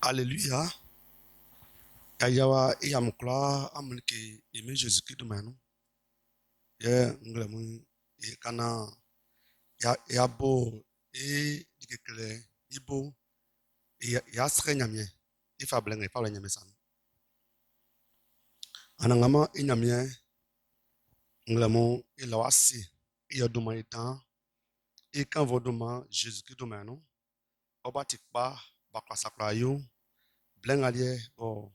Alléluia. Ayawa iyamukla amunike ime Jésus-Christ manu. Ye nglemu kana yabo dikekele ibo ya nyamye ifa blenge fa nyame san. Anangama inyamye nglemu ilawasi iyoduma itan ikan voduma Jésus-Christ manu. Obatikpa bakwasakla yo blengalie bo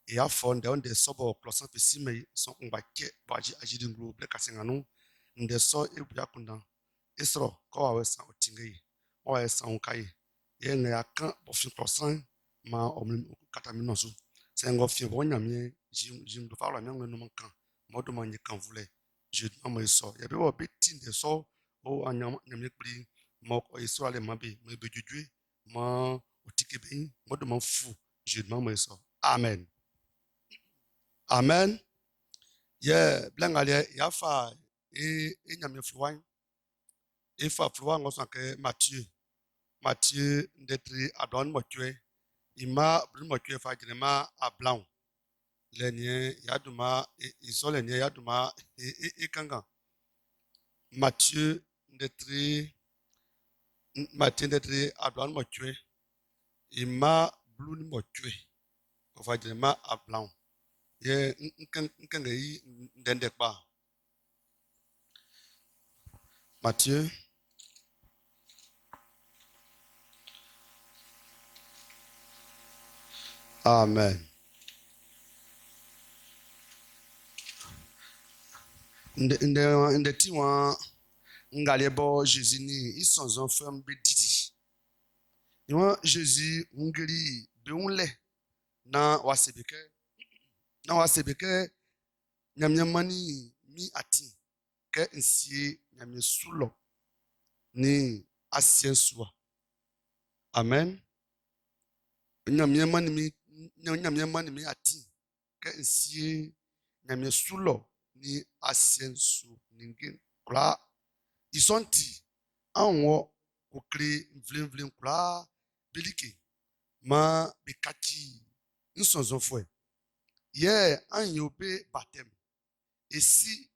ya fonde onde sobo klosan pesime son ngbakie baji ajidinglu blekasinganu nde so ebuya kunda isro ko wa wesa otingei o wa wesa onkai ye ne akan bofin klosan ma omlim kataminoso sengo fin bonyamie jim do fala mi ngenu mankan modo manye kan vule je ma so ye be wo beti nde so o anyam nyamie pri mo iso ale mabe me bejujue ma otikebe modo man fu je ma so amen. Amen. Yeah, blangalia yafa nyame fluwan. Ifa fluwan ngosan ke Mathieu ndetri adon motue. Ima blu motue fa jinema a blanc. Lenye yaduma isolenye yaduma kanga. Mathieu ndetri adon motue. Ima blu motue fa jinema a blanc. Ye nkenge yi ndende kwa Mathieu amen. Nde tiwa ngalebo Jésus ni isonzon femme bedidi. Niwa Jésus ngeli beunle na wasebeke nyamnyamani mi ati ke nsie nyamye sulo ni asiensua. Amen. Nyamnyamani mi ati ke nsie nyamye sulo ni asiensu ningin kula isonti anwo kokre vlen kula belike ma bekati nsonzon fwe ye anyobe batem esi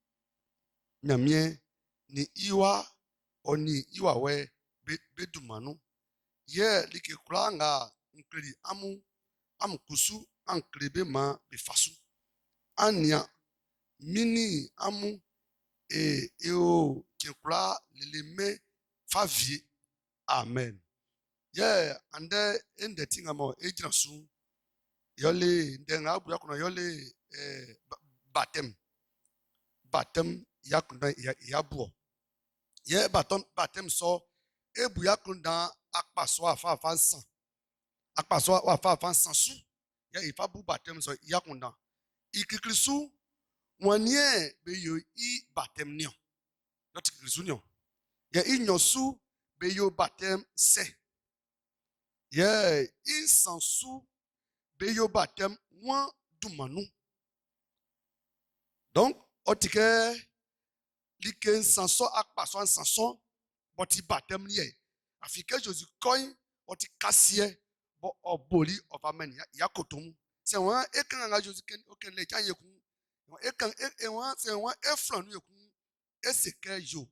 nyamie ni iwa oni iwa we bedumanu ye like kula nga nkleri amu kusu ankrebe ma befasu ania mini amu eo kekula leleme favie amen. Ye ande ende tinga mo ejinasu yole ndenga abu yakuna yole batem yakuna yabuo ye batem so ebu yakuna akpaso afa nsan akpaso afa nsan su ye ifabu batem so yakuna ikikrisu wanye be yo I batem nio not ikikrisu nio ye inyosu be yo batem se ye insansu be yo batem wan dumanu donc otike like nsanso akpaso nsanso boti batem nie afike Jésus coin oti kasie bo oboli of amen ya kotomu se wan ekan nga Jésus ken oken le janye ku ekan wan se wan efran nu ekun eseke yo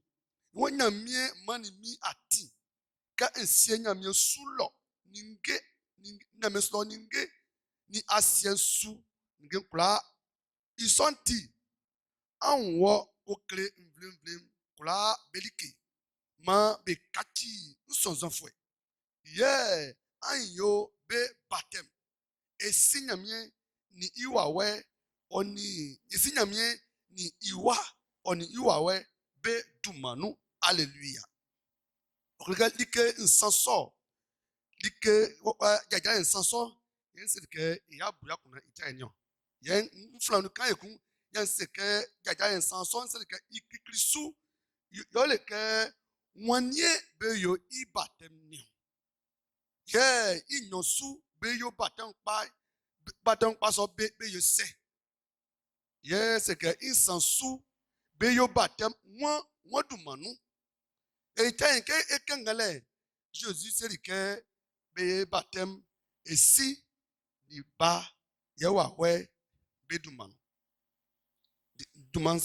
won nyamie mani mi ati ka ensie nyamie sulo ninge nyamie sulo ninge ni asiensu ninge kula isonti anwo okle mvlim kula belike ma bekati nsonzon fwe ye anyo be batem esinyamie ni iwawe oni esinyamie ni iwa oni iwawe be dumanu hallelujah okulika like nsanso like jaja nsanso yense ke yabu yakuna itaenyo yen mflanu kan ekun yense ke jaja nsanso yense ke ikikrisu yole ke wanye be yo ibatem ni ye inyosu be yo batem pa so be yo se ye se ke insansu be yo batem wan dumanu ke ekengale Jésus se ke be batem esi di ba yewa we beduman duman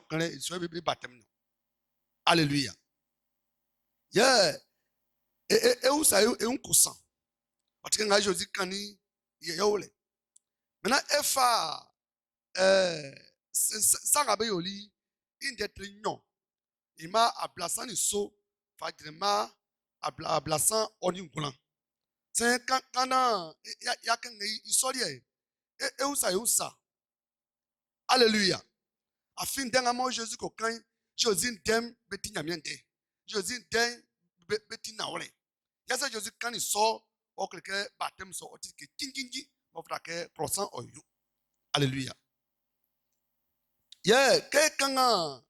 kane so be batem no. Alléluia. Yeah. Usa unkusan. Otike nga Josi kani yewole. Maintenant efa sanga be yoli inde trinyon. Ima ablasan ni so fadrema ablasan oni ngulan. C'est quand ya kan isori usa. Alléluia. Afin denga mo Jésus ko kan Josi dem beti nyamiende. Josi dem beti nawole. Yasa Josi kan so o kleke batem so otike kingingi mo frake croissant oyo. Alléluia. Yeah, ke kanga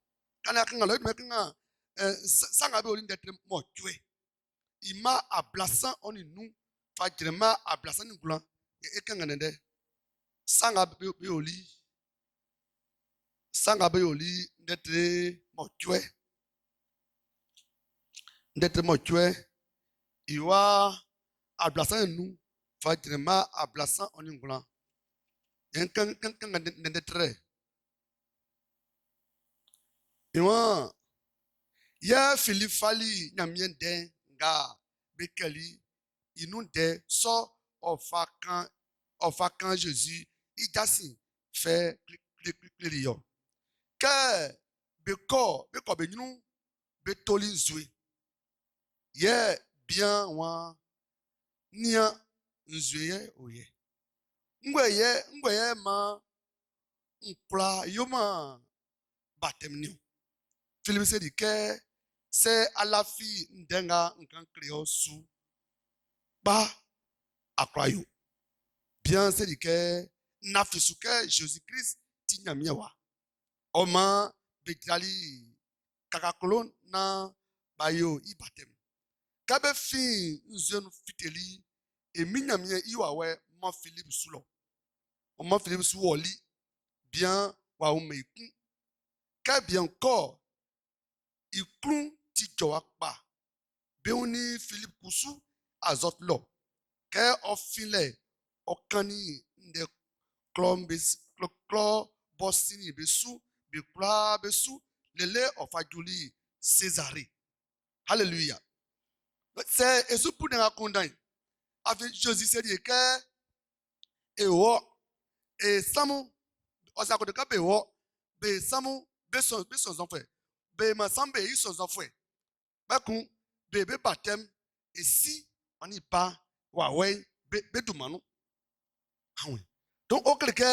kana lo me kanga sanga be olin d'être mo tué. Ima ablasan oni nu fajrema ablasan ni gulan e kanga nende sanga be oli d'être mo tué. Iwa ablasan nu fajrema ablasan oni gulan en kanga nende tre. Iwa ya filifali nyamien den nga bekeli inunde so ofakan Jésus idasi fait clio que beko benyunu betoli nzui ye bien wa nia nzui ye oye ngweye ma nkla yoma batemni Philippe se dit que c'est à la fille ndenga nkan clio su ba akwayo bien se dit que na fisuke Jésus-Christ tinyamiwa oma betrali kakakolon na bayo ibatem kabe fin nzenu fiteli eminyamie iwawe mo Philippe sulo mo Philippe su woli bien wa umeiku ka bien encore ikun ti jowa pa be oni Philippe kusu azot lo ke ofile okani nde klo bosini besu bekla besu lele ofajuli Césarée. Alléluia. C'est esu pour nga kondan avec Jésus c'est dit que et samu osa ko de ka be samu be son enfants be ma sambe yi son enfants ba kun be baptême et si on y pas wa we be dumanu awen donc o kelke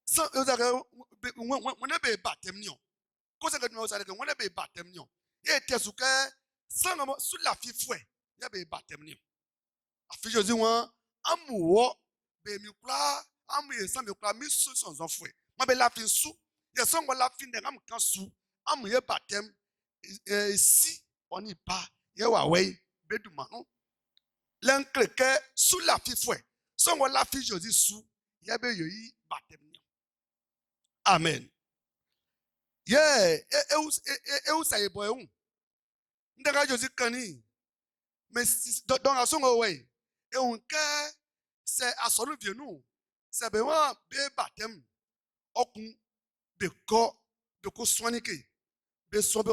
sans osa ko on be baptême nion ko se que nous osa que on be baptême nion et te su que sans sur la fi fouet ya be baptême nion afi Jésus wan amuwo be mi kula amu ye sans me kula mi son enfants ma be la fin sou ye son la fin de am kan sou amu ye baptême si on y pas ye wa we be dumanu l'encleke sous la fi fouet son la fi Jésus sou ye be yo yi baptême nion amen. Yeah, eu sa ebo eu. Ndega Jésus kani. Mais dans la songo way. Et on que c'est à son vieux nous. C'est bewa be baptême. Okun be ko soigner ke. Be so be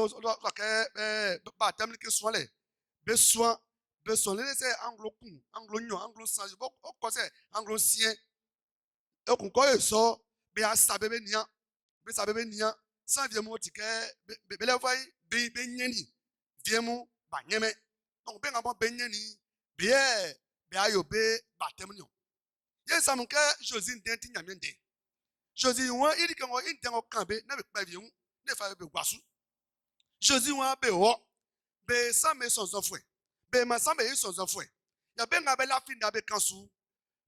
baptême ke soigner. Be soin c'est anglo kun, anglo nyon, anglo sans. Ko c'est anglo sien. Et okun ko so be asabe be nia. Be sabe be nia. Sans vieux mot que bele voy be nyeni vieux mot ba nyeme donc be ngabo be nyeni be ayo be baptême nyon ye samu ke Jésus ndenti nyamende Jésus won iri ke ngo intengo kambe na be pa vieux ne fa be gwasu Jésus won be wo be sa me son enfants be ma sa me son enfants ya be ngabe la fin da be kansu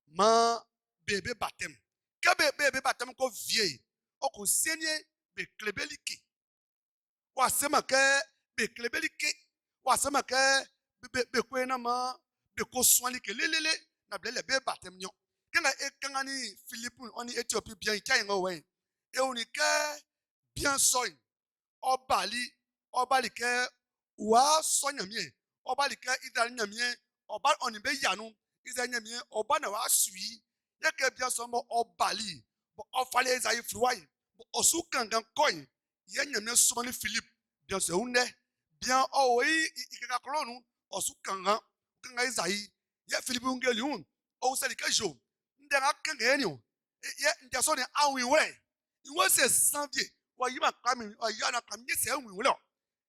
ma bebe baptême ke be baptême ko vieux o ko seigneur be klebeliki wasema ke be klebeliki wasema ke be kwena ma be ko soinlike lelele na blele be baptême nyon kanga ni Philippe oni Éthiopie bien kai ngo we e oni ke bien soin obali ke wa sonyamie obali ke idal nyamie obal oni be yanu izanyamie oba na wa sui ye ke bien so mo obali bo ofale Isaïe fluai bo osu kangan coin ye nyame so ni Philippe bien so unde bien owi ikaka kolonu osu kangan Isaïe ye Philippe ngeli un o se ke jo nde ga kangan ni ye nde so ni awin we iwo se janvier wa yi ma kami o ya na kami se awin we lo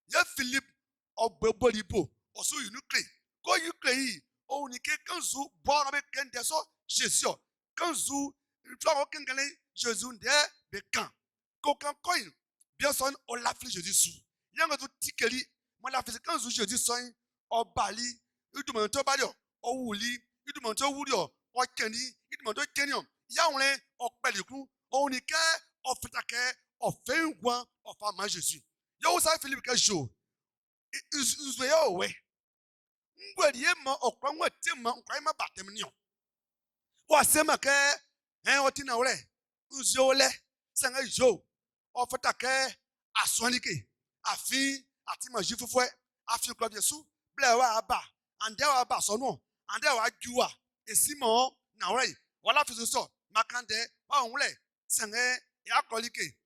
ye Philippe ogbebolibo osu unukle ko yukle yi o ni ke kanzu bo na be kende so Jésus kanzu flawo kengele Jésus nde be kan ko kan coin bien son o la fli Jésus sou yanga to tikeli mo la fli kanzu Jésus son o bali idumo to bali o wuli idumo to wuli o keni idumo to keni ya won o pelikun o ni ke o fitake o fenwan o fa ma Jésus yo sa Philippe ke jo uzwe yo we ngwe die ma okwa nwa tema nkwa ma batem ni o wa sema ke oti na wole uzwe ole sanga jo o fitake aswanike afi ati ma jifufwe afi kwa Yesu ble wa aba ande wa aba so no ande wa juwa esimo na wole wala fi so makande wa wole sanga ya kolike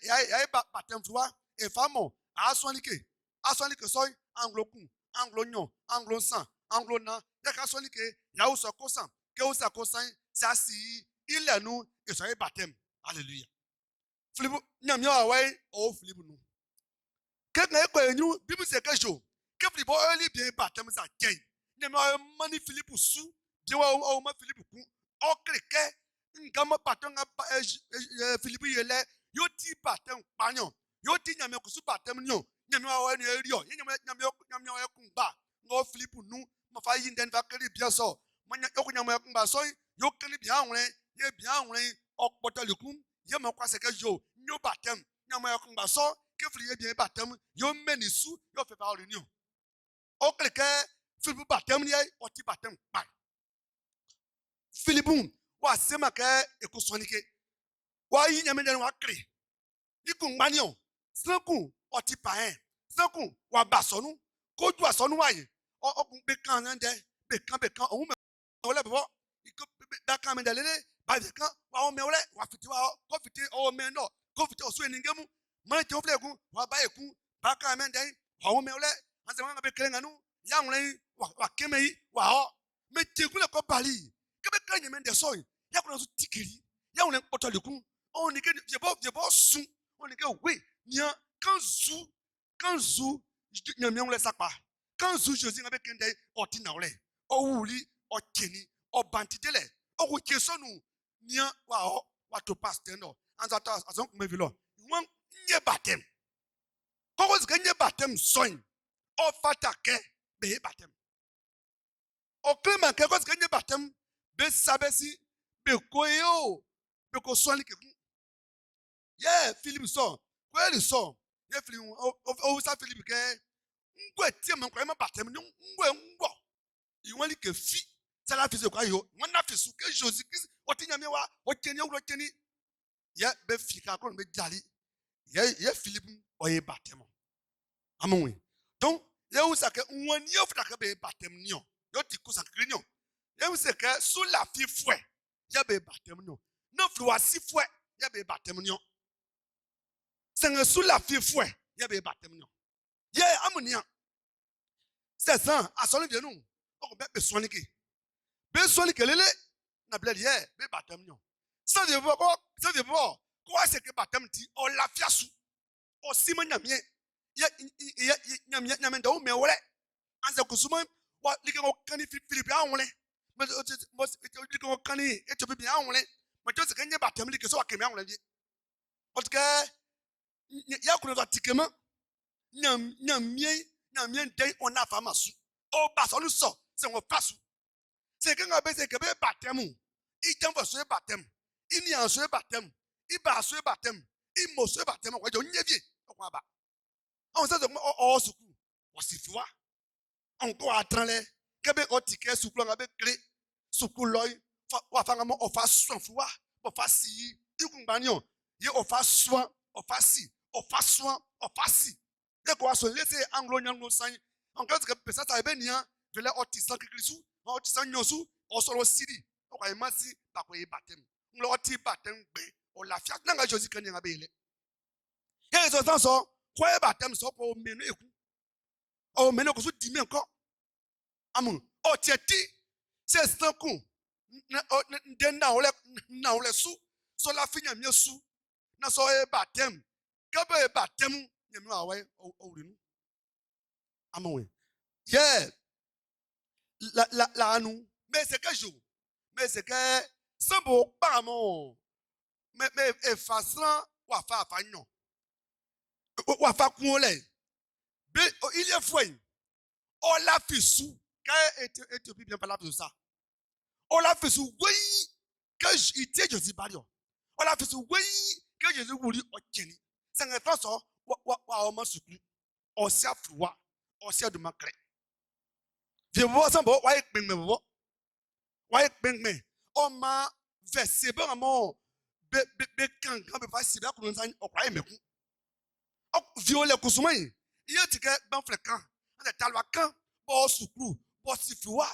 ya batem fuwa e famo aswanike soy anglokun anglonyon anglosan anglona ya ka sonike ya o so kosan ke o sa kosan sa si ilenu esoye batem hallelujah Philippe nyam yo awai o Philippe nu ke na ekwe enyu bibu se ke jo ke Philippe o li bien batem sa ken nyam o mani Philippe su je wa o ma Philippe ku o kreke ngam batem Philippe yele yo ti batem panyo yo ti nyam ku su batem nyo nyam o ni erio nyam o ku ba ngo Philippe nu ma fa yin den va keri bien so ma nyam o ku ba so yo keri bien won ye bien won okpoto lekun ye ma kwa se ke jo nyo batem nyam o ku ba so ke Philippe ye bien batem yo meni su yo fe ba reunion o kleke Philippe batem ni o ti batem pa Philippe wa sema ke ekosonike wa yin nyam den wa kri ikun gbani o sankun o ti pa sankun wa ba sonu ko ju asonu wa yin okun be kan nde be kan ohun me wole bebo iko da kan me delele ba de kan wa o me wole wa fiti wa ko fiti o me no ko fiti osu eningemu ma ti o flegun wa ba ekun ba kan me den wa o me wole an se ma be kere nganu ya won wa keme yi wa ho me ti kun le ko bali ke be kan yeme de so ya kun so tikiri ya won poto lekun o ni ke je bo sun o ni ke we nya kanzu nyam wole sapa kanzu Jésus ngabe kende oti na wole o wuli o keni o bantidele o ku kesonu nia wa to pastor no anza ta azon ku mevilo won nye batem ko zika nye batem soin o fatake be batem o klema ke ko zika nye batem be sabesi be koyo be ko soin ke ye Philippe so ko ele so ye Philippe o sa Philippe ke ngwe tie man kwa ma batem ngwe ngwo iwon li ke fi ça la fise kwa yo won na fisu ke Jésus Christ o ti nyame wa o keni o keni ye be fi ka ko be jali ye Philippe o ye batem amonwe donc ye ou ça que won ye futa ke be batem ni yo ti ko sa kri ni ye ou c'est que sous la fi fouet ye be batem ni no floi si fouet ye be batem ni c'est sous la fi fouet ye be batem ni ye amonia c'est ça a sonu bien nous o be sonike be soli kelele na bled ye be batem nyo ça de bo ko ase ke batem ti o lafia su o sima nyamie ye nyamie ndo me wole anze kusuma wa like ko kani Philippe anwole me like ko kani Ethiopie bi anwole me to se kenye batem like so akemi anwole di parce que ya kuno za tikema nyamie den on afa masu o ba so lu so se won fasu c'est que ngabe se kebe batem i jambo so batem ini an so batem i ba so batem i mo so batem wa jo nyevie okwa ba on se o suku wasifiwa on ko atranle kebe o tike suku ngabe kre suku loy wa fa ngamo o fa sonfuwa o fa si ikun gbani o ye o fa soan o fa si ye ko aso le se anglo nyango san on ka ke pesa ta ebe nia vele otisan kikrisu otisan nyosu osoro sidi o kwa imasi pa kwa baptême nglo ti baptême gbe o la fia na nga Jésus kan nga be ile ye so san so kwa baptême so ko menu eku o menu ko so di mi nko amu o tieti se stanku na ole su so la finya mi su na so baptême ka be baptême nyame awe o rinu amu yeah la nous mais c'est que jour mais c'est que sambo pamo mais effaçant wa fa nyon wa fa kun ole be il y a fois on l'a fait sous quand Éthiopie bien parler de ça on l'a fait sous oui que il était Jésus bario on l'a fait sous oui que Jésus voulu o keni c'est un temps so wa o ma suku o sia froid o sia de macré je vois ça bon wa ekpeng me bo wa ekpeng me o ma verset bon amon be kan be pas si ba ko san o kwa emeku o viole kusumai iye tike ban flekan ande talwa kan bo suku bo sifiwa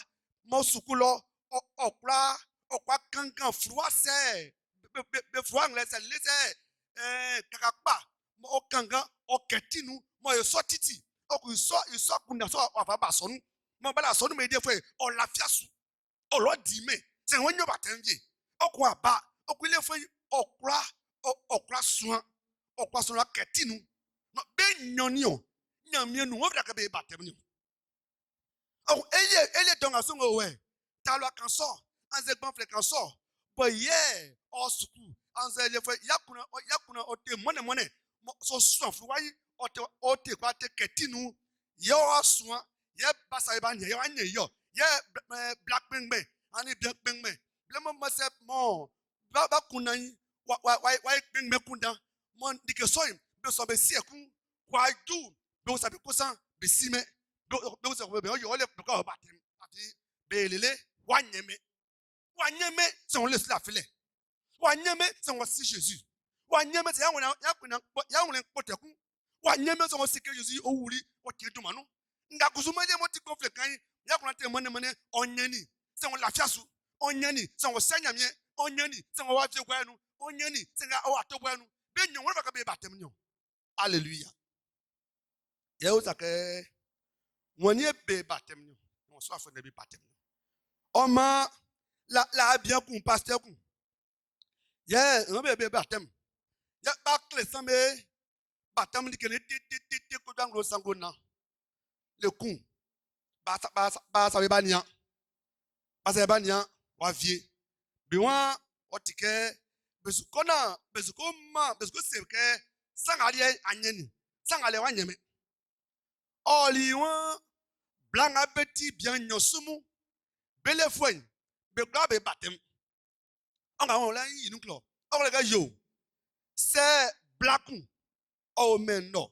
mo suku lo okwa kankan froid c'est be froid anglais c'est les kakakpa mo kankan o ketinu mo yo sotiti o ku so kuna so afa ba sonu mo bala sonu me de fe o lafia su o lo di me se won yo batanje o ku aba o ku le fe okra suan okwa so la ketinu no be nyoni o nyamie nu o ka be batem ni o ele don aso we talwa kan so anze gban fle kan so but yeah o suku anze le fe yakuna o te mone so suan fu wayi o te kwa te ketinu ye o suan ye basa e ba nye yo anye yo ye black pengbe ani black pengbe ble mo se mo ba kunan wa pengbe kundan mo dike soim be so be sieku kwa du be so be kusan be sime be so be yo le ko batem ati be lele wanyeme se on laisse la file wanyeme se on si Jésus wanyeme se ya wona poteku wanyeme se on si que Jésus o wuri o kedu manu nga kusuma je mo ti conflict kan ya kuna te mone onyani se on lafia su onyani se on sanya mie onyani se on wa je kwa nu onyani se nga o atogwa nu be nyon wona ka be batem nyon hallelujah ye o sake woni be batem nyon on so afo na be batem oma la bien kun pasteur kun yeah on be batem ya ba clé sambe batem ni kene te ko danglo sangona le kun ba sa be bania ba sa bania wa vie bi wan otike bezuko se ke sangale anyeni sangale wanyeme oli wan blanga beti bien nyosumu bele fwen be gba be batem on a la yi nuklo on le ga yo c'est blakun o meno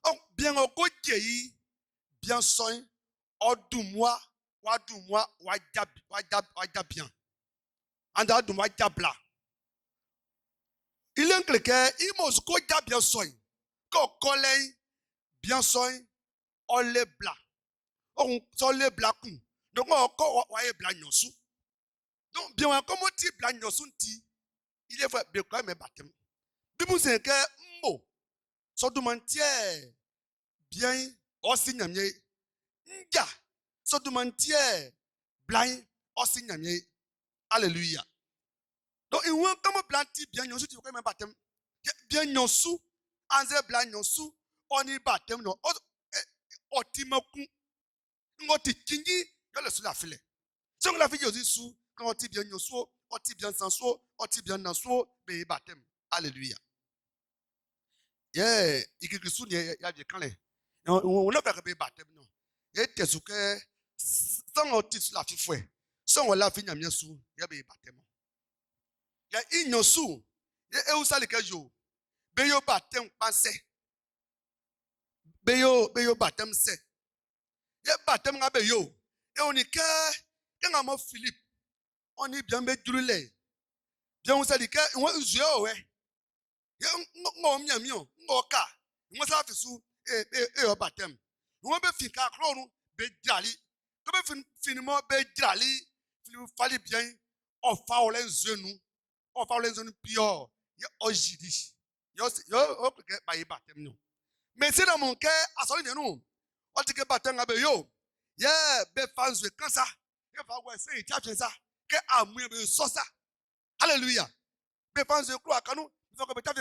on bien o ko jeyi bien soin odumwa wa jab bien anda dumwa jabla il est clair que il mos ko jab bien soin ko kolei bien soin o le bla on so le blakun donc on ko wa e bla nyosu donc bien comme ti bla nyosu nti il est fait be ko me batem bibu se ke mbo so dumantie bien o si nyamye nja so dumantie blind o si nyamye alléluia donc il won comme planti bien nyosu ti ko me batem bien nyosu anze bla nyosu oni batem no o ti maku ngoti kingi yo le sula file so la fille Jésus sous quand on ti bien nyosu o ti bien sanso o ti bien nanso be batem alléluia yeah ikikrisu ni ya je kan le on na ka be batem no e tesuke sans o ti sula fifwe so on la fi nyamye su ya be batem ya inyosu e usali ke yo be yo batem panse be yo batem se ye batem nga be yo e oni ke nga mo Philip oni bien be drule bien usali ke won zue o we ye ngo miamio ngo ka ngo sa fisu e batem won be fika kronu be drali ko be finimo be drali fali bien Ofa olen zenu. Ofa olen zenu pure. Yo ojidi. Yo ke ba batem no. Mais c'est dans mon cœur à son nous. On dit que batem abe yo. Yeah, be fanzwe kan ça. Que va ouais c'est tu as ça. Que amu be so ça. Alléluia. Be fanzwe kro akanu. Il faut que be ta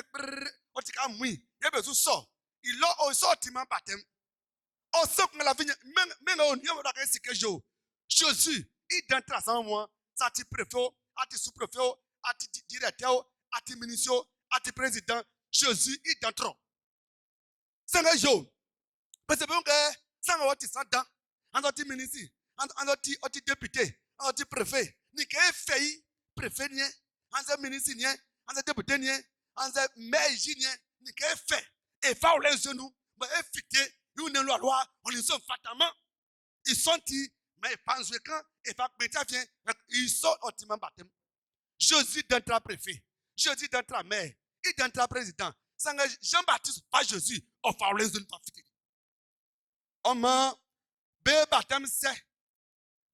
on dit ka mu. Ye be so. Il a au sortiment batem. On sait que la vie même on y a c'est que Jésus il d'entrer sans moi. Ça ti préfet, à ti sous-préfet, à ti directeur, à ti ministre, à ti président. Jésus il d'entrer. C'est un jour. Parce que bon que ça on ti s'entend. En ti ministre, en ti député, en ti préfet. Ni que fait préfet ni, en ministre ni, en député ni, en maire ni, ni que fait. Et fa les genoux, mais effecté, nous ne loi, on les sont fatalement. Ils sont mais pensent quand et fa métier vient, ils sont ultimement baptême. Jésus d'entra préfet, Jésus d'entra maire, il d'entra président. Sans Jean-Baptiste pas Jésus, on fa les genoux pas fité. On m'a baptême c'est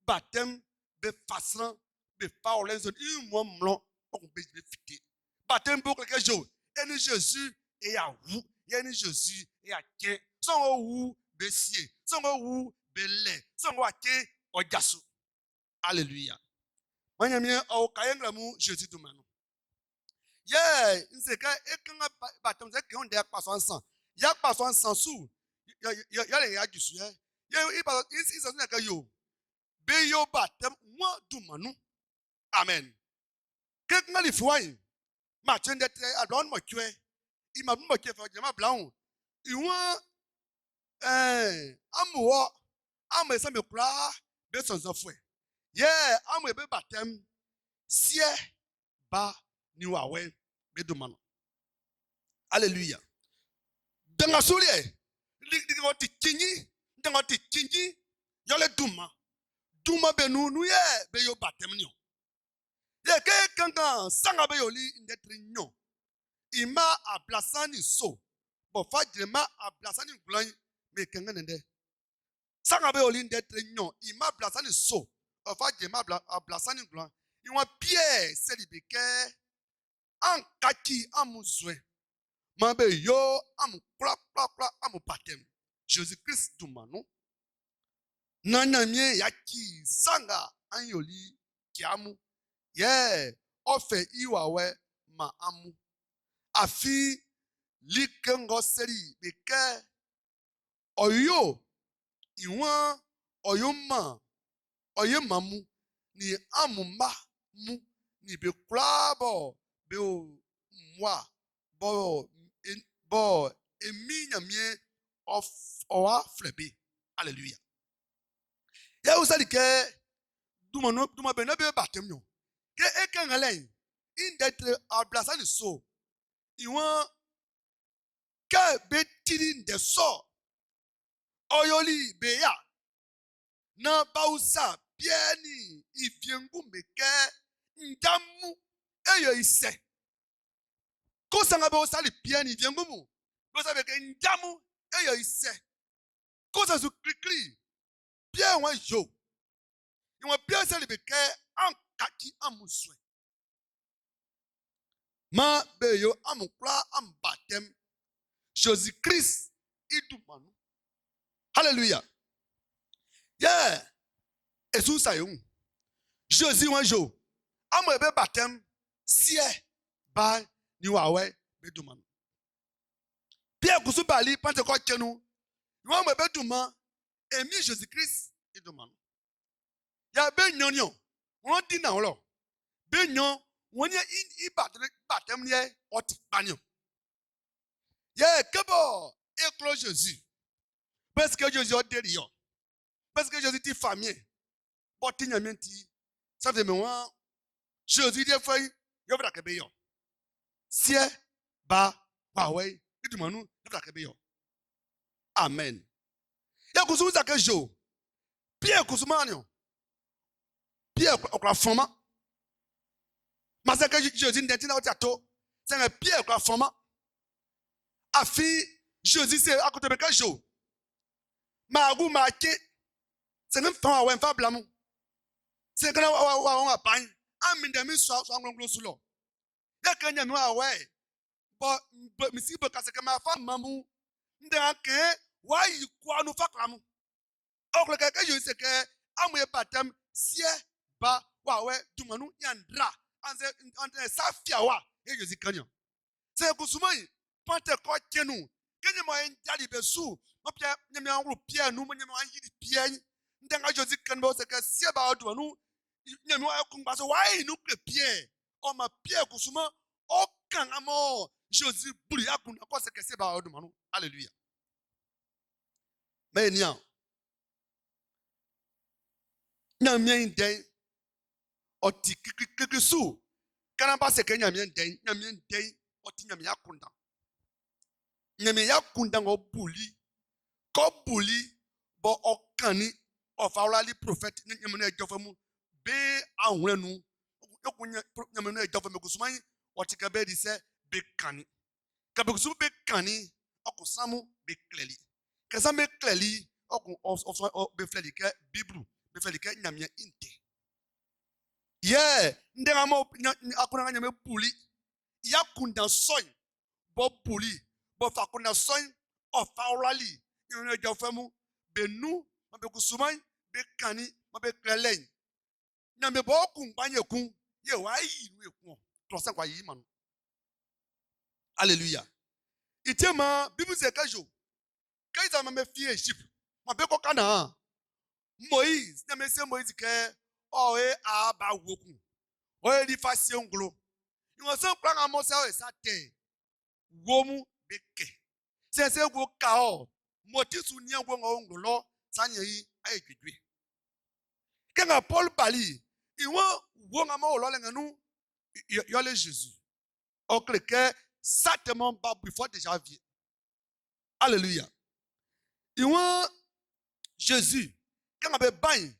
baptême de façon de fa les genoux, une mois blanc, on peut fité. Baptême pour quelque chose. Et Jésus et à vous. Il y a Jésus et à qui sont où bessier, sont où belé, sont où à qui au gassou. Alléluia. Moi j'aime bien au cahier l'amour Jésus tout maintenant. Yeah, c'est que et quand baptême c'est qu'on doit passer ensemble. Il y a pas ensemble sous. Il y a les gars du sujet. Il s'en que yo. Be yo baptême moi tout maintenant. Amen. Quelqu'un les fois. Mathieu d'être à don moi tu es. Il m'a dit que je m'a blanc. Il voit amour, amour ça me plaît, de son enfant. Yeah, amour be baptême, si ba ni wawe be domano. Alléluia. Dans la soulier, dans ti tingi, yole duma be nous ye be yo baptême nyo. Ye ke kanga sanga be yoli indetri nyo. Il m'a ablacé so. Bon, il m'a ablacé glan, mais qu'un n'ende. Ça n'a pas eu d'être non. Il m'a ablacé so. Enfin, il m'a ablacé glan. Il m'a pierre, c'est le béquet. En kaki, en mousoué. Ma be yo, en mou plap, en mou patem. Jésus-Christ, tout manon. Nanamie, yaki, sanga, en yoli, kiamu. Yeah, ofe iwawe, ma amu. Afi likengo seri beke oyo iwan oyoma oyomamu ni amuma mu ni be klabo be moi bo emi nyamie of owa flebe. Alléluia. Ya usali ke duma be no be batem nyo ke ekengalen in d'être ablasa ni so iwan que betirin de so oyoli beya na bausa bieni ifiengu meke ndamu eyo ise kosanga be osali bieni ifiengu mu kosa beke ndamu eyo ise kosa su krikri bien wa yo iwa bien sali beke ankaki amuswe ma beyo amukla ambatem Jésus-Christ, il tout manou. Alléluia. Yeah. Et sous ça, Jésus un jour, amwe be baptême, si ba ni wawe be tout manou. Pierre kusu bali Pentecôte kenu, amwe be tout man, et mi Jésus-Christ, il tout manou. Ya be nyonyo, on dit na lo. Be nyon, on y i baptême ni oti banyo. Yeah, que bon, éclose Jésus. Parce que Jésus a dit, parce que Jésus dit famille. Bon, tu n'as menti. Ça fait moi, Jésus dit, il y a un peu si ba, Huawei, il dit, il y a un peu amen. Il y a un peu de jour. Pierre Kousoumanio. Pierre, au la format. Mais c'est que Jésus dit, c'est un Pierre au la format. Afi Jésus c'est à côté de quel jour Magou marqué c'est même temps à un fable l'amour c'est quand on a pas amindemi so anglonglo sulo ya kanya mi awe bo mi si bo kaseke ma fa mamu nda ke wa yi kwanu faklamu okle ke yo se ke amu e batam sie ba wa we dumanu yandra anze safia wa e yo zikanya se kusumai pante ko kenu kenye mo enjali besu mo pia nyame anwuru pia nu mo nyame anyi pia ndanga jo zikan bo se ke sie ba dumanu nyame wa kungba so why nu pe pia o ma pia kusuma o kan amo Josi buri akun ko se ke sie ba dumanu hallelujah me nia nyame den oti kikisu kana ba se ke nyame den oti nyame akunda nyame yakunda ngo buli ko buli bo okani of our prophet nyame na ejofamu be ahwenu yokunya nyame na ejofamu kusuman oti ka be di se be kani ka be kusu be kani okusamu be clearly kasam be clearly okun of be fleli ke bible be fleli ke nyame inte ndenga mo akuna nyame buli yakunda soy bo buli bo fakuna soy of aurali nyame ejofamu be nu ma be kusuman be kani ma be clearly nyame bo kun banyekun ye wa yi nu ekun to se kwa yi manu hallelujah itema bible se kajo kaisa ma me fie ship ma be ko kana Moïse nyame se Moïse ke o e aba wokun o e di fasie nglo you so plan amo se o sa te womu beke se go ka o motisu nya go nglo lo sanye yi ai twetwe kenga Paul bali iwo wo ngama o lo le nganu yo le Jésus o kleke certainement ba before déjà vie alléluia iwo Jésus kenga be ban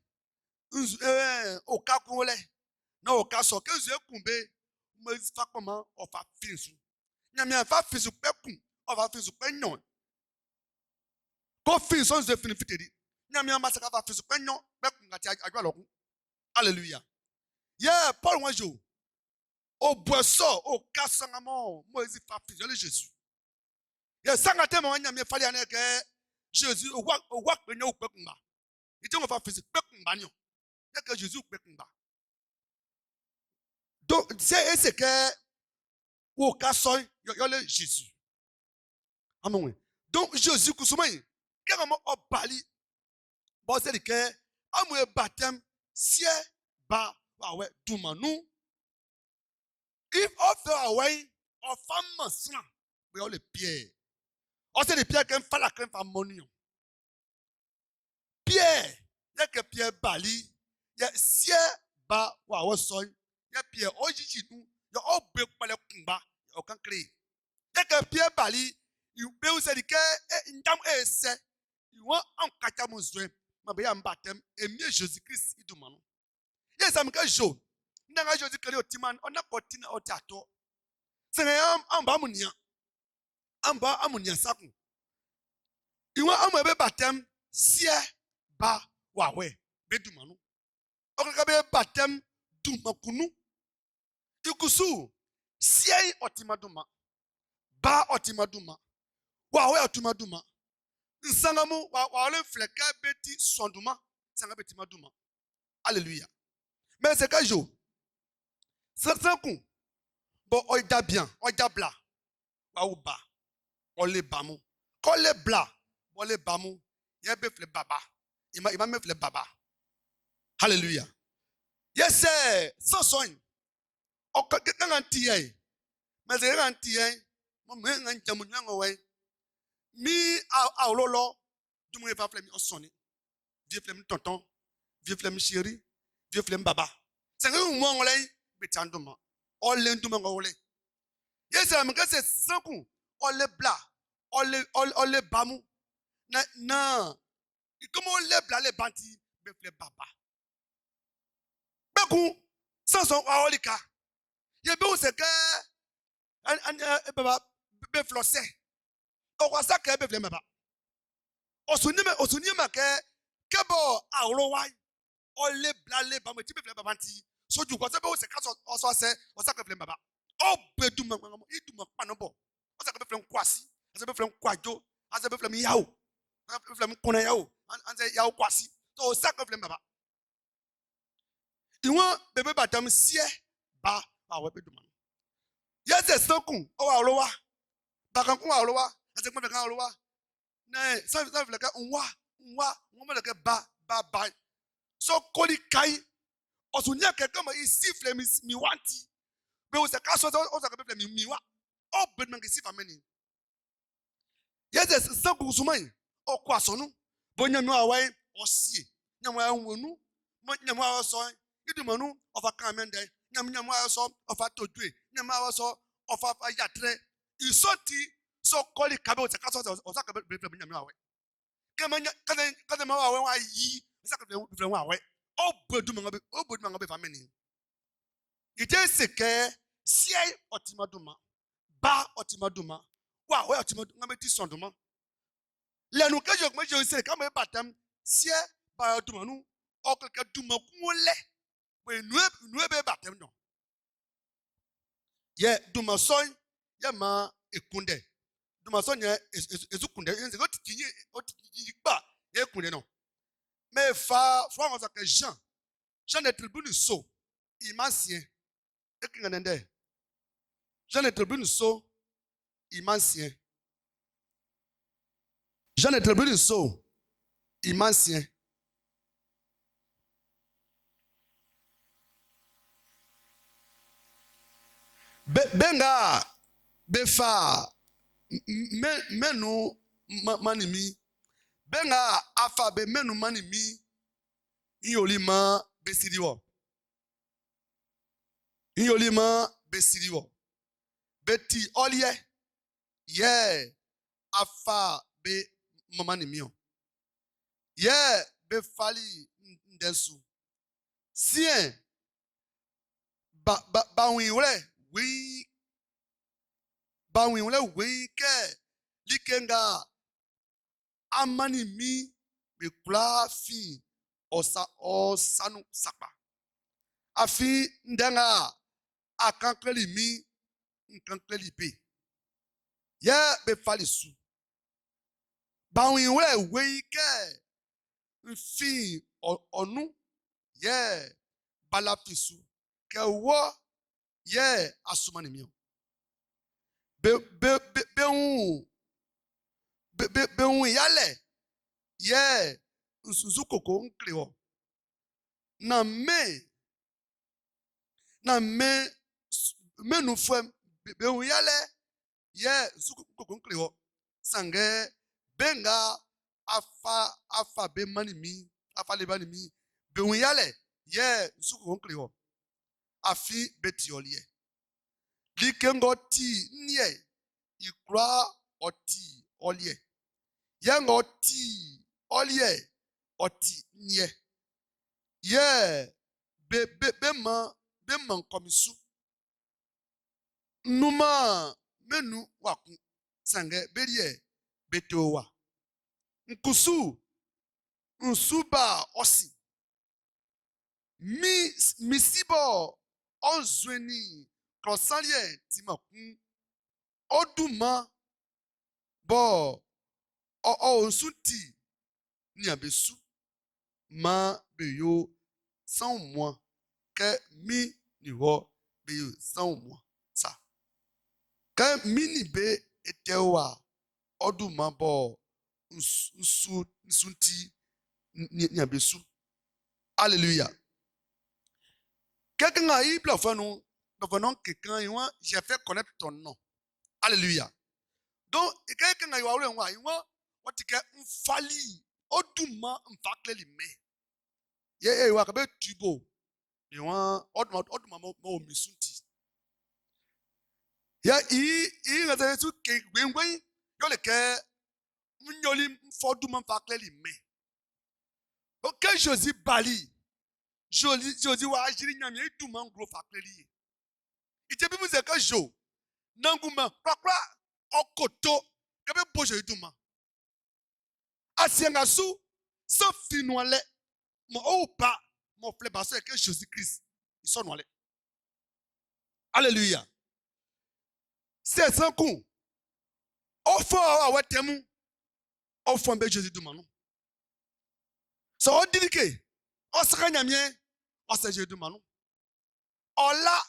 o ka kunle na o ka so ke zu ekunbe mo fa poma o fa finsu nyame fa finsu pe kun o fa finsu pe nyon ko finsu ze finifitedi nyame ma saka fa finsu pe nyon pe kun ati agwa lokun hallelujah Paul wanjo o boso o ka sangamo Moïse fa finsu le Jésus sangate mo nyame fali aneke Jésus o wa pe nyon pe kun ba iti mo fa finsu pe kun ba nyon que Jésus pe kun ba donc c'est que ou ka soy yo le Jésus amen donc Jésus kusumai que mo obali bo se que amu e baptême sie ba wa dumanu if of away of famasna we all le pierre o se de pierre ken fala ken fa monion pierre ya que pierre bali ya sie ba wa soy ya pierre ojiji nu ya obe pale kunba o kan kre ya que pierre bali you be se de que ndam ese you want an kacha mo zwe ma be ya mbatem emie Jésus Christ idumanu yes am ka jo ndanga Jésus kele otiman ona kotina otato se amba amunia sakun you want am be batem sie ba wawe be dumanu okaka be batem dumakunu ikusu sie otimaduma ba otimaduma wawe otimaduma nsangamu wa le fleka beti sonduma sanga beti maduma alléluia mais c'est que jo sanku bo oida bien oida bla wa uba ole bamu ko le bla bo le bamu ye be fle baba ima me fle baba hallelujah yes sir so soin o ka nganti ye mais c'est nganti ye mo me nganjamu nyango we mi a ololo du mo fa flem osoni vie flem tonton vie flem chéri vie flem baba c'est que mo ngolay betanduma ole nduma ngole yes am ka se sanku ole bla ole bamu na comme ole bla le banti be flem baba beku sanson wa olika ye be o se que baba be flosser o kwa sa ke be flem baba osunima ke kebo awro wa ole bla le bamu ti be flem baba nti So you whatever was a cast also say or sacrifice baba. Oh beduma iduma panobo. As a friend kwasi, as a friend kwajo, as a friend yao. As a friend kona yao, and say yao kwasi. So sacrifice baba. You want baby batam sie ba our beduma. Yes, there's no kun. Oh, our lower. Bakan kun our lower. As a friend our lower. Nay, something like a woman like a ba. So call it kai. Osunya kekama isi flame is mi wanti. Be was a castle also a mi wa. Oh, but man receive a many. Yes, there's some kusumai. Oh, quasonu. Bonya no away or see. Yamwa wunu. Yamwa soy. Idumanu of a camende. Yamwa so of a todwe. Yamwa so of a yatre. You saw tea. So call it cabo the castle or Saka Yamwa. Kadamawa when I ye. Saka oh, but do man be family. It is a care, see otimaduma, ba otimaduma, wow, where otimaduma sonduma. Lenuka major say, come about them, see by otumanu, or duma kule, when nube batem no. Ye duma soy, yama ekunde. Duma sonya is ukunde, is got ba, ekunde no. Mais fa, France à Jean de tribune so, imancien. Jean de tribune so, imancien. Jean de tribune so, imancien. Benga, befa, menu manimi. Benga afa be menu manimi. Iolima besiriwo. Iolima besiriwo. Beti olie. Ye afa be mamanimio. Ye be fali ndensu. Sien ba winwele wi ke likenga amanimi be kula fi osanu sakpa. Afi ndenga akankleli mi nkankleli pe. Ye be fali su. Bawinwele wi ke fi onu ye balafisu ke wo ye asumani mi. Be yale ye nsuzu koko nklewo. Na me fue be yale ye nsuzu koko nklewo. Sange benga afa be manimi afa le manimi be yale ye nsuzu koko nklewo. Afi beti olie. Likengo ti nye ikra oti olie. Yang oti olie oti nye. Ye be man komisu. Numa menu waku sange berie betowa. Nkusu nsuba osi. Misibo onzweni krosalie timakun. Oduma bo onsuti ni abesu ma beyo sans moi que mi ni wo beyo sans moi sa que mi ni be etewa oduma bo nsunti ni abesu. Alléluia. Quelqu'un a eu plein quelqu'un j'ai fait connaître ton nom. Alléluia. Donc, quelqu'un a eu what you fali oduma mfakle me. Ye wakabe tubo. You want oduma mo misunti. Ya ngata su ke gwen yo le ke nyoli foduma mfakle me. OK Josie bali. Josie wa ajiri nyame eduma ngro fakle li. Ite bi mu ze ka jo. Nanguma kwakwa okoto kebe bojo iduma. Asienga su so finwale mo opa mo flebaso ke Jésus Christ. ils sont noirs. Alléluia. C'est sans coup. Au fond, à thème, au fond, Jésus de Manon. So, on dit que, on sera nyamien, on sera Jésus de Manon. On là,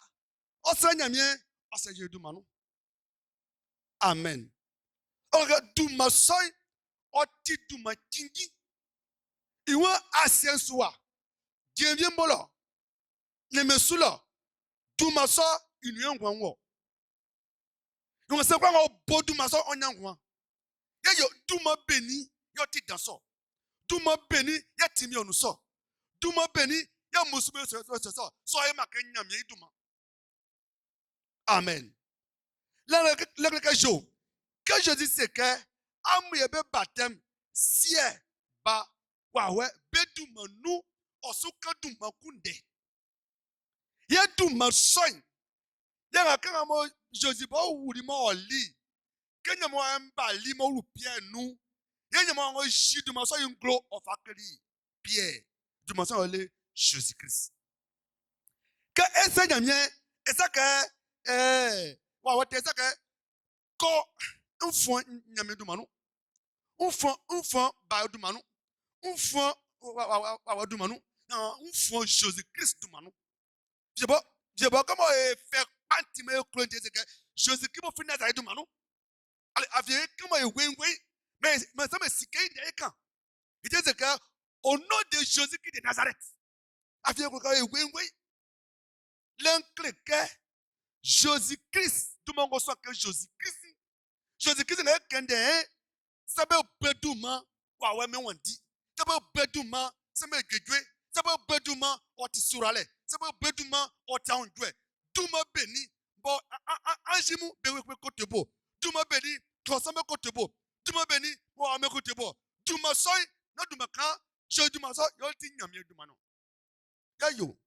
on sera nyamien, on sera Jésus de Manon. Amen. On regarde tout ma soy, on dit tout ma kingi. Il y a un soir. Dieu vient bolo. Ne me soula. Tout ma soy, il y a un grand. Donc, c'est quoi on beau tout ma soy, on y a un grand. Il y a tout ma béni, il y a dans ça. Tout ma béni, il y a Timmy on ça. Tout ma béni, il y a Moussou, c'est ça. Soyez ma kenyam, il y a tout ma. Amen. Là, le jour, quand je dis c'est que, amouye baptême, si ba, waouh, beduma nous, osuka duma kunde. Ya duma soin. Ya nga kanga mo Josiba wuri mo oli. Kenya mo amba li mo ru Pierre nous. Ya nyama ngo ji duma so yin glow of akeli. Pierre. Duma so ole Jésus Christ. Que enseigne bien, et ça que waouh, c'est ça que ko un fond nyame duma nous. Un fond ba duma nous. Un fond waouh duma nous. Un fond Jésus Christ duma nous. Je sais pas comment faire anti-me clone que Jésus qui m'a fait naître de manou. Allez, avec comment il win mais ça me sique il quand. Il dit que au nom de Jésus qui de Nazareth. Avec comment il win l'oncle que Jésus Christ, tout le monde soit que Jésus Christ. Jésus Christ n'est qu'un des ça peut beduma quoi ouais mais on dit. Ça peut beduma ça me guédoué. Ça peut beduma on tisurale. Ça peut beduma on t'endué. Duma béni bon anjimu bewe côté beau. Duma béni transforme côté beau. Duma béni moi ame côté beau. Duma soy na duma kan je duma soy yo ti nyamie duma non. Ya yo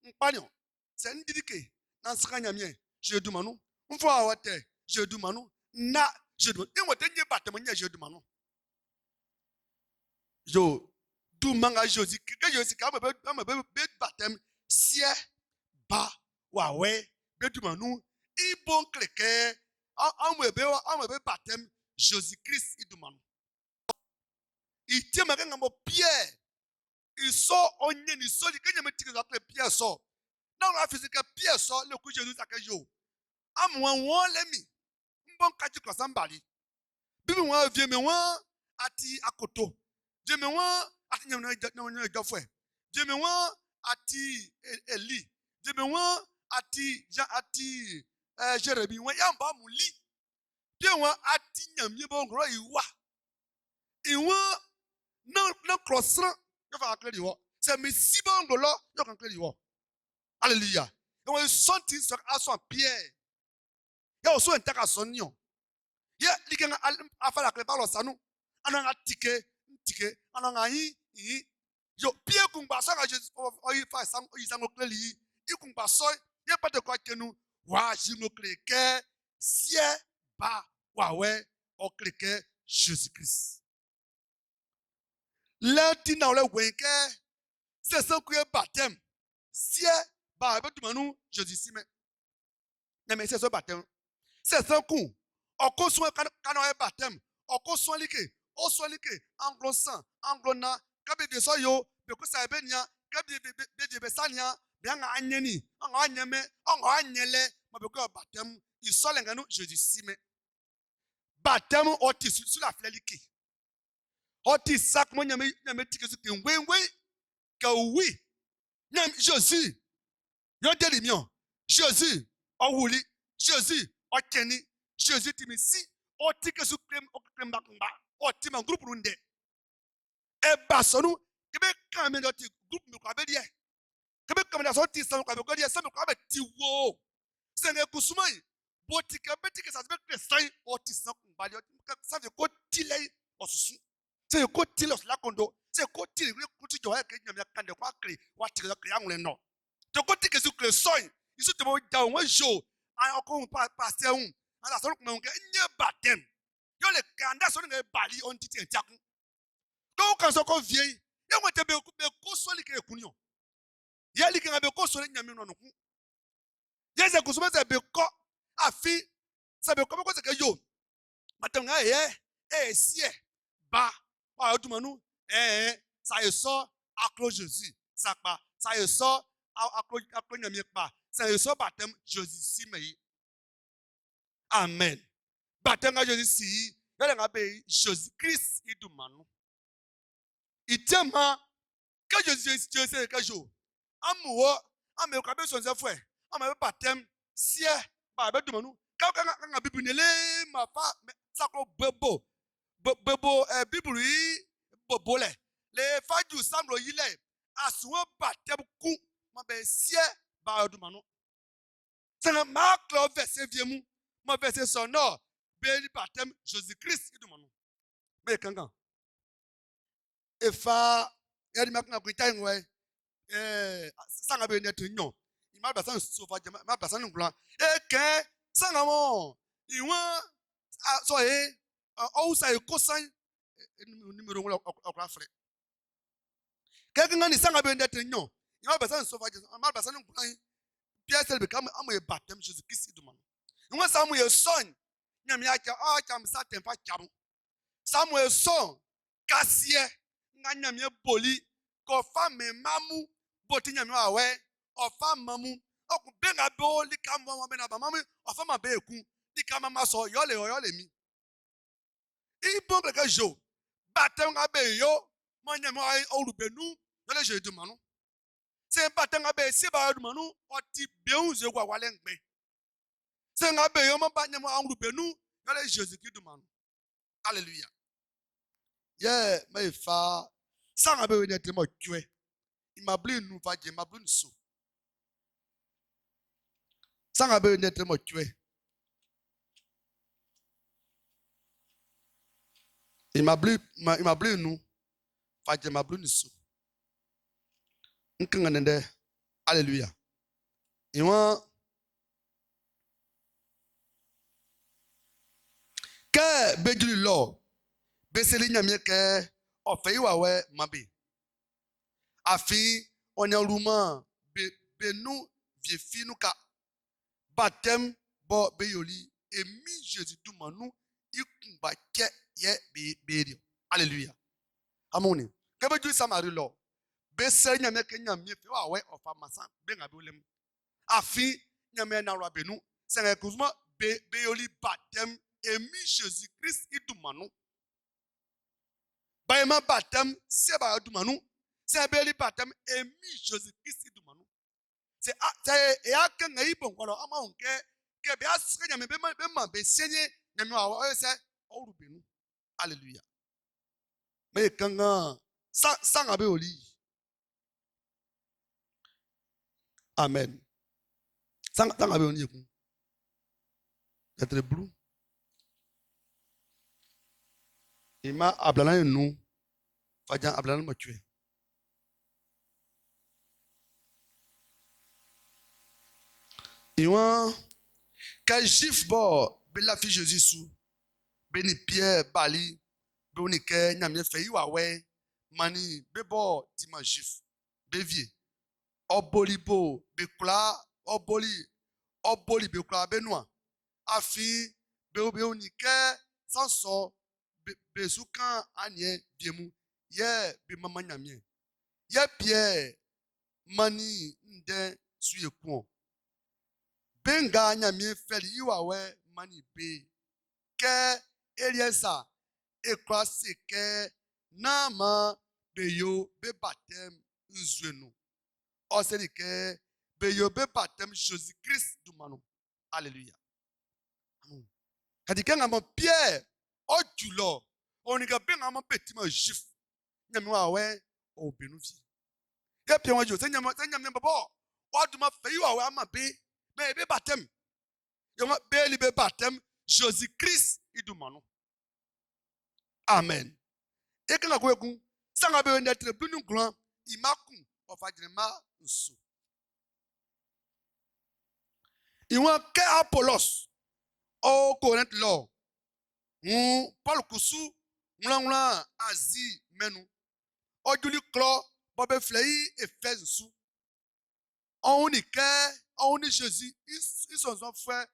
mpanion c'est ndidike na saka nyamie je duma non. Mfo awate je duma non na je duma. Et moi tenye battement je duma non. Yo duma nga Jésus que Jésus ka be baptême sie ba wawe beduma nous i bon kleke amwe baptême Jésus Christ iduma nous. Il tient ma ngamo Pierre. Il sort onye ni so di kenya metike za Pierre sort. Dans la physique Pierre sort le coup Jésus akajo. Amwa won lemi. Mbon kaji kwa sambali. Bibi won vie me won ati akoto. Je me won ati nyamna jofwe. Je me won ati Eli. Je me won ati Jean ati Jérémie won yamba mu li. Bien won ati nyamye bon gro iwa. Iwa non croissant yo fa akle diwo. C'est me si bon golo yo kan akle diwo. Alléluia. Et on senti sur aso Pierre. Ya oso entaka sonio. Ya likenga afala akle balo sanu. Ananga tike ananga yi yo Pierre kungba so ka Jesus oyi fa sang oyi sang okle li. I kungba so ye pa de kwa kenu wa jino kleke sie ba wa we o kleke Jésus Christ. L'anti na le wenke c'est ça que baptême. Sie ba be dumanu Jésus sime. Mais c'est ça baptême. C'est ça coup. On conçoit quand baptême. On conçoit like. On soit like anglo-sang, anglo-na. Kabe de so yo, be ko sa be nia, kabe be sania, be nga anyeni, nga anyeme, nga anyele, ma be ko baptême. Il so lenga nous Jésus sime. Baptême oti sur la fleliki. Oti sak mo nyame tike su ke wenwe ka oui. Nyam Jésus. Yo delimion. Jésus o wuli. Jésus o keni. Jésus timisi. Oti ke su krem bakamba. Oti man groupe runde. E basonu kebe kame do ti groupe me kwa be die. Kebe kame da so ti san kwa be ko die, san me kwa be ti wo. Senge kusumai. Boti ke be ti ke sa be kresai oti san kwa ba sa de ko ti lei osusu. C'est ko ti los la kondo. C'est ko ti le ko ti jo e ke nyam ya kande kwa kre wa ti ke angle no. To ko ti ke su kre soin. Isu te bo da won jo. An ko pasteur un. Ala so ko me nye baptême. Yo le kanda so nge bali on titi entiaku. To kan so ko vie. Ye mo te be ko so li ke kunyo. Yali kan be ko so nyame no no ku. Yese ko so be ko afi se be ko se ke yo. Matanga sie ba wa odumanu ça y sort accro Jésus ça pas ça y sort accro nyame pa ça y sort baptême Jésus si me. Amen. Baptême Jésus si yale ngabe Jésus Christ idumanu. Itema que Jésus que jour amuwo ame ko be so nse fo ame baptême sie ba be dumanu ka bibu nele ma fa sakro bebo bibulu yi bobo le faju samlo yi le asuwo baptême ku ma be sie ba dumanu c'est Marc le verset viemu ma verset sonore be baptême Jésus Christ idumanu be kankan efa yadi makna kuita ngwe sanga be net nyon ima basan sofa jama ma basan ngula ke sanga mo iwa so o sa kosan numero ngula okra fre ke ngani sanga be net nyon ima basan sofa jama ma basan ngula pièce be kam amoye baptême Jésus Christ idumanu iwa samu ye son nyame acha acha msa tempa chabu samu ye son kasie nganyame boli ko fame mamu boti nyame awe ofa mamu oku benga bo lika mo be na ba mamu ofa ma be eku lika mama so yole mi ibon ke jo batem nga be yo mo nyame awe orubenu yole je du manu se batem nga be se ba du manu oti beun je gwa wale ngbe se nga be yo mo ba nyame awe orubenu yole Jésus ki du manu. Alléluia. Yeah, mais fa sanga be we net mo twe imabli nu va je mablu nso sanga be net mo twe imabli nu va je mablu nso nkanga nende. Alléluia. Iwa ke bejuli lo beseli nyame ke ofei wawe mabe afi onyaruma benu viefinu ka baptême bo beyoli emi Jésus du manu ikumba ke ye berio. Alléluia. Amoni ke bejuli samari lo beseli nyame ke nyame fe wawe ofa masan benga bolem afi nyame na ro benu se kuzuma beyoli baptême emi Jésus Christ idumanu bayema baptême se ba idumanu se beyoli baptême emi Jésus Christ idumanu c'est ya ke ngai bon kwalo ama onke ke be asike nyame be ma be senye nyame wa se orubenu. Alléluia. Me kanga sanga be oli. Amen. Sanga be oni ku être blue ima ablana nu fajan ablana mo tue iwa ka jif bo be la fi Jésus sou be ni Pierre bali be oni ke nyame fe yiwa we mani be bo tima jif be vie obolibo be kula oboli be kula be noa afi be oni ke sanso be sukan anye biemu ye be mama nyame ye Pierre mani nde suye kuon benga nyame feli yiwa we mani be ke Eliesa ekwa seke nama beyo be baptême nzuenu oseli ke beyo be baptême Jésus Christ du manu. Alléluia. Kadika ngamo Pierre ojulo onika benga mo betima jif nyame wa we obenu vi ye Pierre wajo se nyame babo oduma fe yiwa we ama be baptême yo be li be baptême Jésus Christ idumanu. Amen. Ekanga kweku sanga be netre blunu glan imaku ofajrema nso iwa ke Apollos o Corinth lo Paul kusu ngla Asie menu ojuli klo bobe flei Éphèse su on y Jésus, ils sont son frère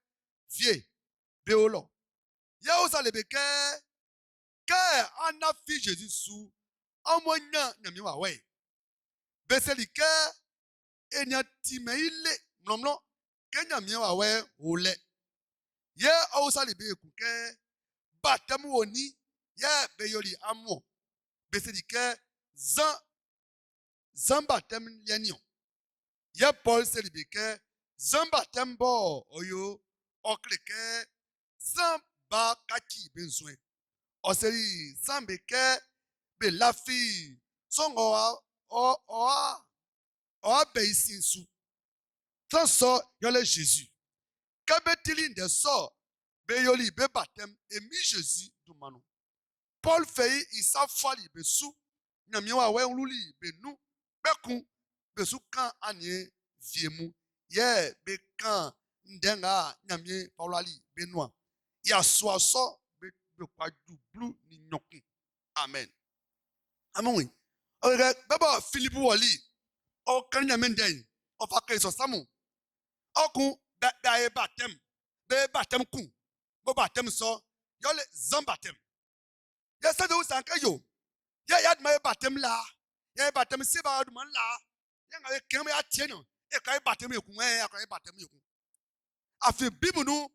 vieux, béolo. Il y a aussi les béquets, car on a fait Jésus sous, en moyen, n'y a mis ouais. Besselike, et n'y a timeile, non, qu'il n'y a mis ouais, ou le. Il y a aussi les béquets, baptême oni, il y a béoli amour. Besselike, zan baptême lianion. Il y a Paul Selibeke, zan baptême bo, oyo, okleke, zan ba kaki benzoin. Oseli, zan beke, be lafi, son oa beisin sou. Sans so, yole Jésus. Kabetili de so, be yoli be baptême, et mi Jésus du manou. Paul fait, il s'affali be sou, nyamiwa we luli be nou, be kun, be sou kan anye viemu, ye be kan ndenga nyamie paulali be noa. Ya so so, be kwa du blue ni nyokun. Amen. Amen oui. Ok, baba Philippe Wali, o kan nyamen den, o fa kay so samu. O kun da e batem kun, bo batem so, yo le zan batem. Ya sa de usanka yo. Ya yad ma batem la. Ya batem se ba du man la. Ya nga kem ya tie no. E ka batem e kun e ka batem e kun. Afi bibu nu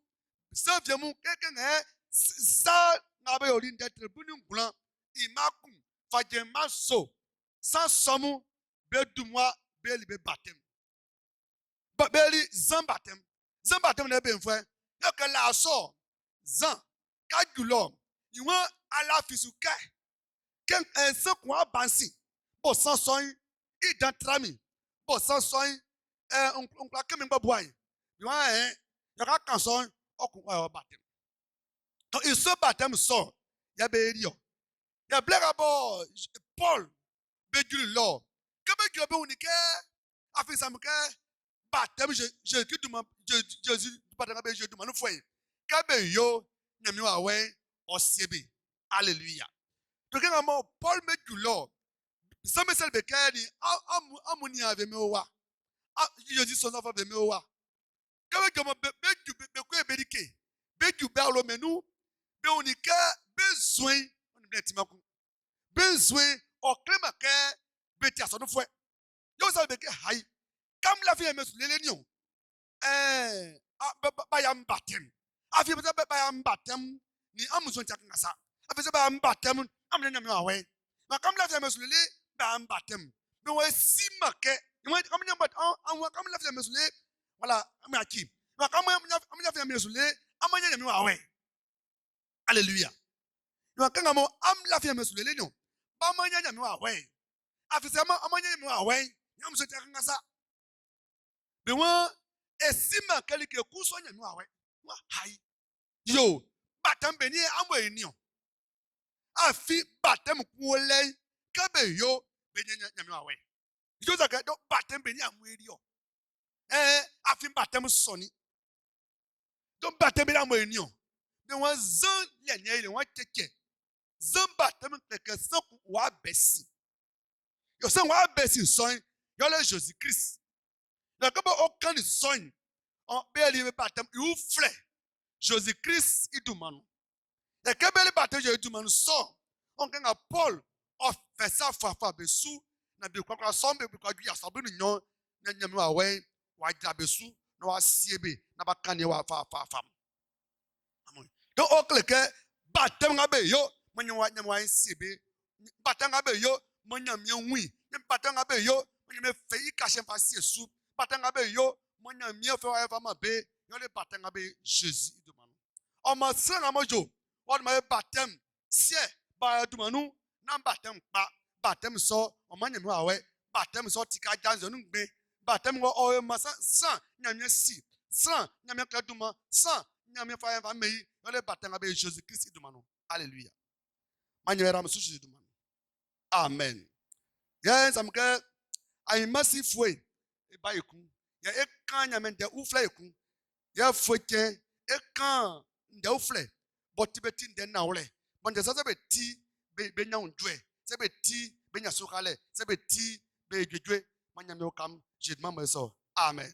se viemu keke nge sa na be ori ndetre bunu ngulan imakun fajema so sans somu be dumwa be li be batem. Ba be li zan batem. Zan batem ne be mfwe. Ya ka la so zan ka gulo. Iwan ala fisuka. Ken ense kwa bansi bo san soin I dan trami bo san soin onkla kemi ngba boy yo yo ka kan soin okun wa batem to iso batem so ya be ri o ya bleka bo Paul be juli lo ke be juli be unike afisa mke batem je ki duma Jésus batem be je duma no foi ke be yo nyami wa we osiebe hallelujah. Donc, Paul me dit là, ça me semble que ni amuni ave me owa. Jésus son enfant de me owa. Quand je me be quoi bédiqué, be du berlo menu, be unique besoin, on est petit macou. Besoin au climat que be tia son foi. Yo ça be que hay. Comme la vie me sur les lions. Ba yam batem. Afi be ba yam batem ni amuson tia ngasa. Afi be ba yam batem amne nyame awe. Ma kam la vie mesulele ba am batem. Be we si make. You want am nyam bat am kam la vie mesulele wala am aki. Ma kam am la vie mesulele am nyame awe. Alléluia. You kan am la vie mesulele no. Ba am nyame awe. Afise am nyame awe. Nyam so tia ngasa. Be won esi make like ku so nyame awe. Wa hai. Yo, batem be ni am we ni o. Afi batem kuole kabe yo benya nyame awe jo zaka do batem benya amweri o afi batem soni do batem benya amweri o de wan zan lenye ile wan keke zan batem keke san wa besi yo san wa besi son yo le Jésus Christ na kaba o kan son on be li batem you frère Jésus Christ idumanu e kebele batem je idumanu so on kan Paul of fesa fafa besu na be kwakwa sombe be kwadwi asabu no nyon na nyame wa we wa ja besu na wa siebe na baka ne wa fa amon do okleke batem nga be yo monyo wa nyame wa siebe batem nga be yo monyame nwi batem nga be yo monyame fei ka shempa siesu batem nga be yo monyame fe wa fa ma be yo le batem nga be Jésus idumanu o ma sanga mojo what my batem sie ba dumanu na batem pa batem so o manyame wa we batem so tika janzo nu gbe batem go o ma san nyame si san nyame kladuma san nyame fa meyi yo le batem be Jésus Christ dumanu hallelujah manyame ram su Jésus dumanu amen yes am ke I massive way e ba ikun ya e kan nyame de ufla ikun ya foke e kan de ufle botibeti de na wole bon de sa be ti be nya undwe se be ti be nya sokale se be ti be dwedwe manyame okam jedma meso Amen.